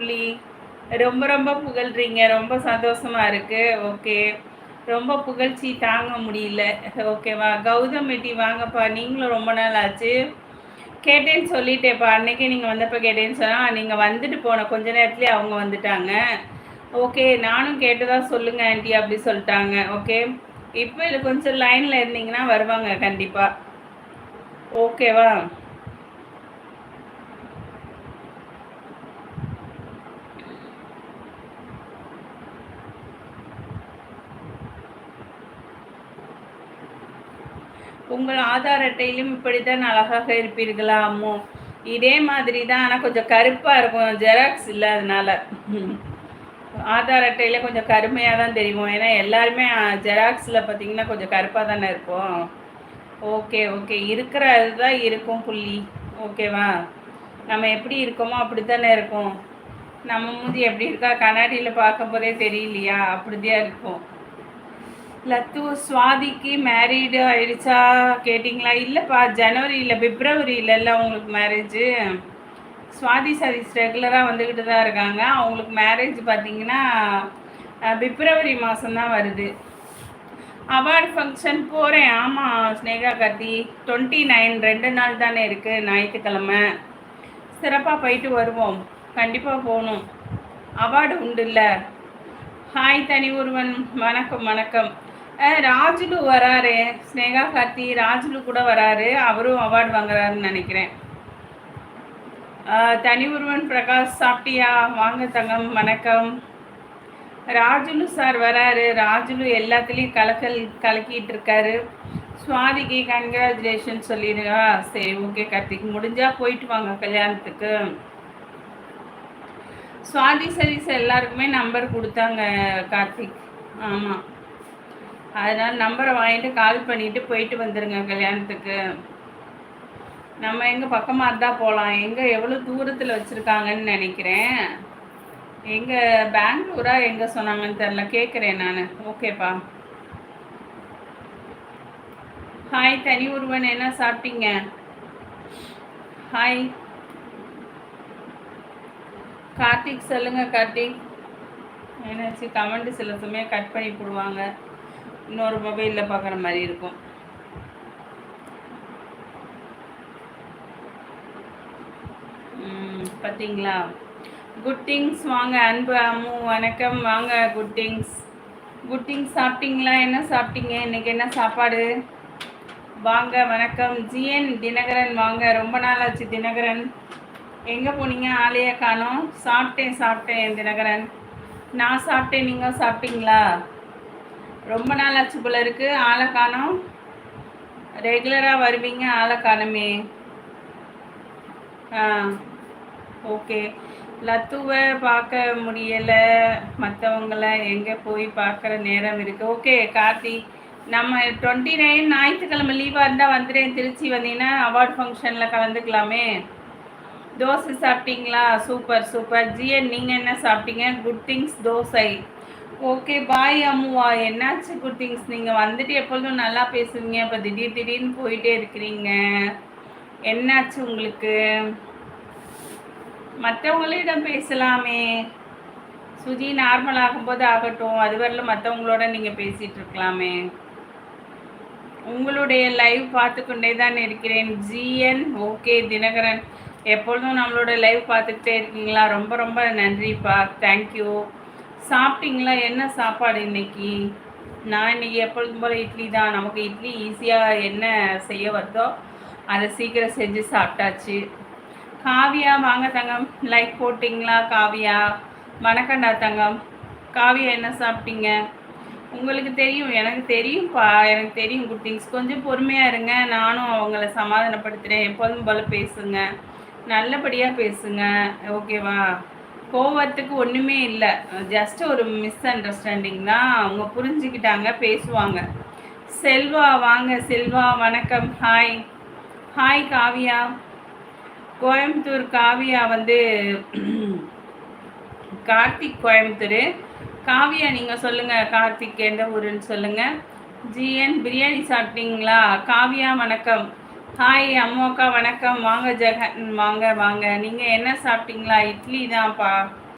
சொல்லி ரொம்ப ரொம்ப புகழ்றீங்க. ரொம்ப சந்தோஷமா இருக்கு. ஓகே. ரொம்ப புகழ்ச்சி தாங்க முடியல. ஓகேவா? கௌதம் வெட்டி வாங்கப்பா. நீங்களும் ரொம்ப நாள் ஆச்சு. கேட்டேன்னு சொல்லிட்டேன்ப்பா. அன்னைக்கே நீங்க வந்தப்ப கேட்டேன்னு சொன்னா, நீங்க வந்துட்டு போன கொஞ்ச நேரத்திலேயே அவங்க வந்துட்டாங்க. ஓகே. நானும் கேட்டதா சொல்லுங்க ஆன்ட்டி அப்படி சொல்லிட்டாங்க. ஓகே. இப்போ இது கொஞ்சம் லைன்ல இருந்தீங்கன்னா வருவாங்க கண்டிப்பா. ஓகேவா? உங்கள் ஆதார் அட்டையிலும் இப்படித்தான் அழகாக இருப்பீர்களா அம்மு? இதே மாதிரி தான், ஆனால் கொஞ்சம் கருப்பாக இருக்கும். ஜெராக்ஸ் இல்லை அதனால. ஆதார் அட்டையில் கொஞ்சம் கருமையாக தான் தெரியும். ஏன்னா எல்லாருமே ஜெராக்ஸில் பார்த்தீங்கன்னா கொஞ்சம் கருப்பாக தானே இருப்போம். ஓகே ஓகே, இருக்கிற அதுதான் இருக்கும் புள்ளி. ஓகேவா? நம்ம எப்படி இருக்கோமோ அப்படி தானே இருக்கும். நம்ம மூஞ்சி எப்படி இருக்கா கண்ணாடியில் பார்க்கும் போதே தெரியலையா? அப்படிதான் இருக்கும். லத்து சுவாதிக்கு மேரீடு ஆயிடுச்சா கேட்டிங்களா? இல்லைப்பா, ஜனவரியில் பிப்ரவரியிலல்ல அவங்களுக்கு மேரேஜு. சுவாதி சர்வீஸ் ரெகுலராக வந்துக்கிட்டு தான் இருக்காங்க. அவங்களுக்கு மேரேஜ் பார்த்தீங்கன்னா பிப்ரவரி மாதம்தான் வருது. அவார்டு ஃபங்க்ஷன் போகிறேன். ஆமாம் ஸ்னேகா கார்த்தி, 29 2 நாள் தானே இருக்குது, ஞாயிற்றுக்கிழமை. சிறப்பாக போயிட்டு வருவோம். கண்டிப்பாக போகணும். அவார்டு உண்டு இல்லை? ஹாய் தனி ஒருவன், வணக்கம் வணக்கம். ராஜுலு வராரு ஸ்னேகா கார்த்தி, ராஜுலு கூட வராரு. அவரும் அவார்டு வாங்குறாருன்னு நினைக்கிறேன். தனி ஒருவன் பிரகாஷ், சாப்பிட்டியா? வாங்க தங்கம், வணக்கம். ராஜுலு சார் வராரு. ராஜுலு எல்லாத்துலேயும் கலக்கிட்டு இருக்காரு. சுவாதிக்கு கங்க்ராச்சுலேஷன் சொல்லிடுங்க. சரி ஓகே கார்த்திக், முடிஞ்சால் போயிட்டு வாங்க கல்யாணத்துக்கு. சுவாதி சர்வீஸ் எல்லாருக்குமே நம்பர் கொடுத்தாங்க கார்த்திக். ஆமாம், அதனால் நம்பரை வாங்கிட்டு கால் பண்ணிவிட்டு போயிட்டு வந்துடுங்க கல்யாணத்துக்கு. நம்ம எங்கே பக்கமாக இருந்தால் போகலாம். எங்கே எவ்வளோ தூரத்தில் வச்சுருக்காங்கன்னு நினைக்கிறேன். எங்கே பெங்களூரா எங்கே சொன்னாங்கன்னு தெரில, கேட்குறேன் நான். ஓகேப்பா. ஹாய் தனி ஒருவன், என்ன சாப்பிட்டீங்க? ஹாய் கார்த்திக், சொல்லுங்கள் கார்த்திக். என்னாச்சு? கமெண்ட் சில சமயம் கட் பண்ணி போடுவாங்க, இன்னொரு மொபைலில் பார்க்குற மாதிரி இருக்கும். பார்த்தீங்களா? குட் திங்ஸ் வாங்க. அன்பு அம்மு வணக்கம், வாங்க. குட் திங்ஸ் சாப்பிட்டீங்களா? என்ன சாப்பிட்டீங்க இன்னைக்கு? என்ன சாப்பாடு? வாங்க, வணக்கம். ஜிஎன் தினகரன் வாங்க. ரொம்ப நாள் ஆச்சு தினகரன், எங்கே போனீங்க? ஆளையே காணோம். சாப்பிட்டேன் தினகரன், நான் சாப்பிட்டேன். நீங்கள் சாப்பிட்டீங்களா? ரொம்ப நாள் ஆச்சு போல இருக்கு, ஆளை காணோம். ரெகுலராக வருவீங்க, ஆளை காணுமே. ஓகே. லத்துவை பார்க்க முடியலை, மற்றவங்கள எங்கே போய் பார்க்குற நேரம் இருக்குது. ஓகே கார்த்தி, நம்ம 29 ஞாயிற்றுக்கிழமை லீவாக இருந்தால் வந்துடுறேன். திருச்சி வந்தீங்கன்னா அவார்ட் ஃபங்க்ஷனில் கலந்துக்கலாமே. தோசை சாப்பிட்டீங்களா? சூப்பர். ஜிஎன், நீங்கள் என்ன சாப்பிட்டீங்க? Good things dosa. Okay bye அம்முவா. என்னாச்சு குட் திங்ஸ், நீங்கள் வந்துட்டு எப்பொழுதும் நல்லா பேசுவீங்க, இப்போ திடீர்னு போயிட்டே இருக்கிறீங்க. என்னாச்சு உங்களுக்கு? மற்றவங்களிடம் பேசலாமே. சுஜி நார்மல் ஆகும்போது ஆகட்டும், அது வரலும் மற்றவங்களோட நீங்கள் பேசிகிட்டு இருக்கலாமே. உங்களுடைய லைவ் பார்த்து கொண்டே தான் இருக்கிறேன். GN, okay. தினகரன், எப்பொழுதும் நம்மளோட லைவ் பார்த்துக்கிட்டே இருக்கீங்களா? ரொம்ப ரொம்ப நன்றிப்பா, தேங்க்யூ. சாப்பிட்டீங்களா? என்ன சாப்பாடு இன்னைக்கு? நான் இன்றைக்கி எப்பொழுதும் போல் இட்லி தான். நமக்கு இட்லி ஈஸியாக என்ன செய்ய வருதோ அதை சீக்கிரம் செஞ்சு சாப்பிட்டாச்சு. காவியா வாங்க தங்கம், லைக் போட்டிங்களா? காவியா வணக்கம்டா தங்கம். காவியா, என்ன சாப்பிட்டீங்க? உங்களுக்கு தெரியும், எனக்கு தெரியும்ப்பா, எனக்கு தெரியும். குட் திங்ஸ், கொஞ்சம் பொறுமையாக இருங்க. நானும் அவங்கள சமாதானப்படுத்துகிறேன். எப்போதும் போல் பேசுங்க, நல்லபடியாக பேசுங்க. ஓகேவா? கோவத்துக்கு ஒன்றுமே இல்லை, ஜஸ்ட் ஒரு மிஸ் அண்டர்ஸ்டாண்டிங் தான். அவங்க புரிஞ்சுக்கிட்டாங்க, பேசுவாங்க. செல்வா வாங்க. செல்வா வணக்கம். ஹாய் காவியா. கோயம்புத்தூர். காவியா வந்து கார்த்திக் கோயம்புத்தூர். காவியா நீங்கள் சொல்லுங்கள், கார்த்திக் எந்த ஊருன்னு சொல்லுங்கள். ஜிஎன், பிரியாணி சாப்பிட்டீங்களா? காவியா வணக்கம். ஹாய் அம்மாக்கா வணக்கம். வாங்க ஜெகன், வாங்க. நீங்கள் என்ன சாப்பிட்டீங்களா? இட்லி தான்ப்பா.